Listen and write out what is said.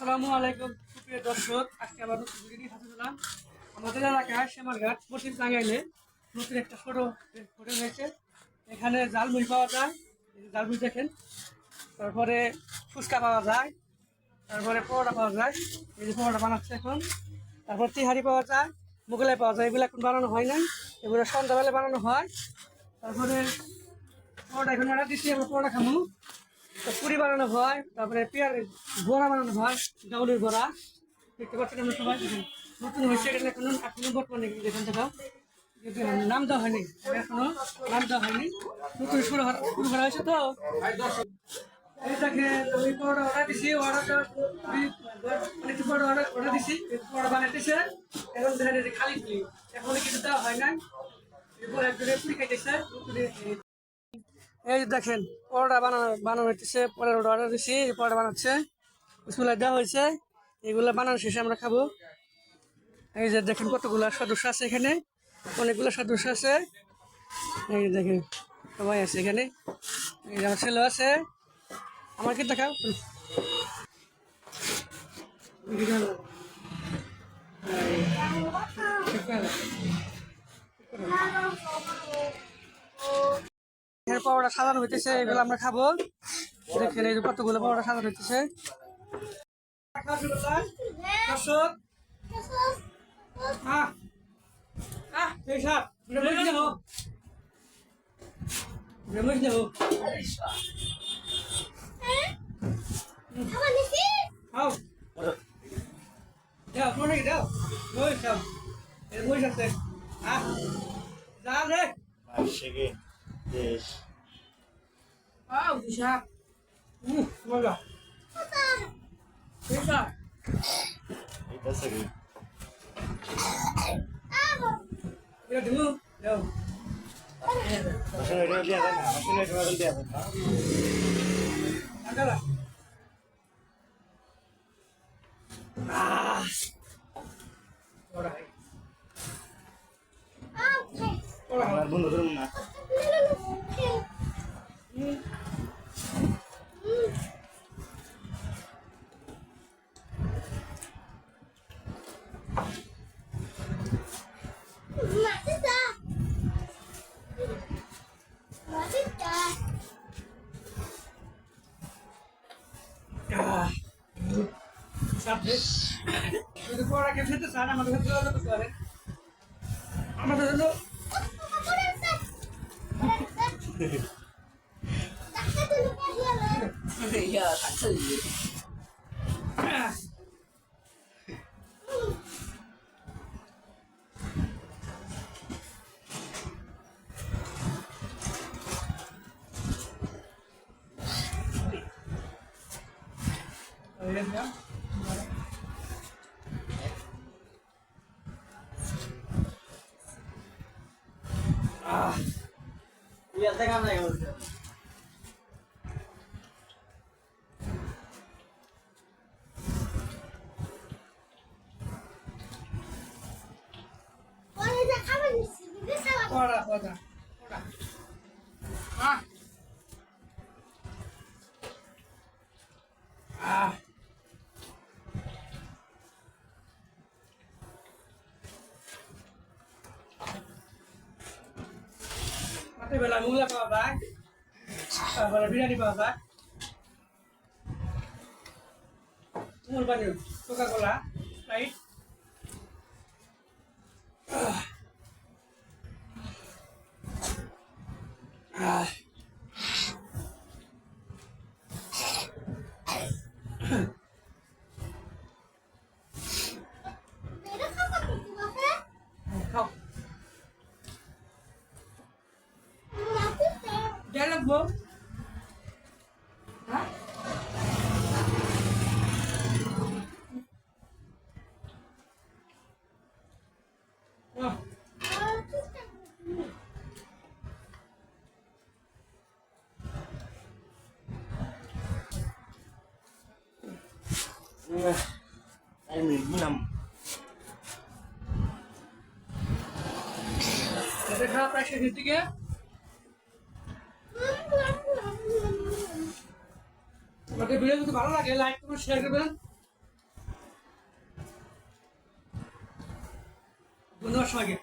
আসসালামু আলাইকুম সুপ্রিয় দর্শক, আজকে আবার নতুন ভিডিও হাতে দিলাম। আমাদের এলাকায় শ্যামারঘাট পশ্চিম টাঙ্গাইলে নতুন একটা ছোট হোটেল হয়েছে। এখানে জালমুড়ি পাওয়া যায়, এই যে জালমুড়ি দেখেন। তারপরে ফুচকা পাওয়া যায়, তারপরে পরোটা পাওয়া যায়, এই যে পরোটা বানাচ্ছে এখন। তারপর তিহারি পাওয়া যায়, মোগলাই পাওয়া যায়। এগুলো এখন বানানো হয় নাই, এগুলো সন্ধ্যাবেলা বানানো হয়। তারপরে পরোটা এখন অর্ডার দিচ্ছি, আমরা পরোটা খাবো। তো পুরি বানানো হয়, তারপরে পেঁয়াজ বড়া বানানো হয়, ডাউলের বড়া দেখতে পাচ্ছেন আমরা সবাই। নতুন হয়েছে এখানে, এখনো বর্তমানে যেখান থেকে নাম দেওয়া হয়নি, এখনো নাম দেওয়া হয়নি, নতুন শুরু করা হয়েছে। তো এইটাকে আমি পরোটা অর্ডার দিছি, অর্ডারটা অনেকটা পরোটা অর্ডার দিছি, পরোটা বানাইতেছে এখন। দেখা যায় যে খালি পুরি, এখন কিছু দেওয়া হয় না। এরপর একজনে পুরি খাইতেছে। এই যে দেখেন পরোটা বানানো হইতেছে, পরের অর্ডার দিচ্ছি, পরোটা বানাচ্ছে, স্কুলে দেওয়া হয়েছে। এগুলো বানানো শেষে আমরা খাবো। এই যে দেখেন কতগুলো সদস্য আছে এখানে, অনেকগুলো সদস্য আছে। এই দেখেন সবাই আছে এখানে, এই যে আমার ছেলে আছে। আমার কি দেখাও পরোটা সাজানো হইতেছে, এগুলো আমরা খাবো। দেখেন এই যে কতগুলো পরোটা সাজানো হইতেছে। দর্শক বন্ধু ধরুন না যদি পড়া কেউ খেতে চান আমাদের কাছে যোগাযোগ করতে পারেন। আমাদের জন্য পড়া পড়া পড়া বেলা মুগলা পাওয়া যায়, তারপরে বিরিয়ানি পাওয়া যায়, মূল পানি, কোকা কোলা, স্প্রাইট। খাও যাই লাগবো। em mình nằm দেখা প্রায় শেষের দিকে। আমাদের ভিডিও যদি ভালো লাগে লাইক করবেন, শেয়ার করবেন। ধন্যবাদ সবাইকে।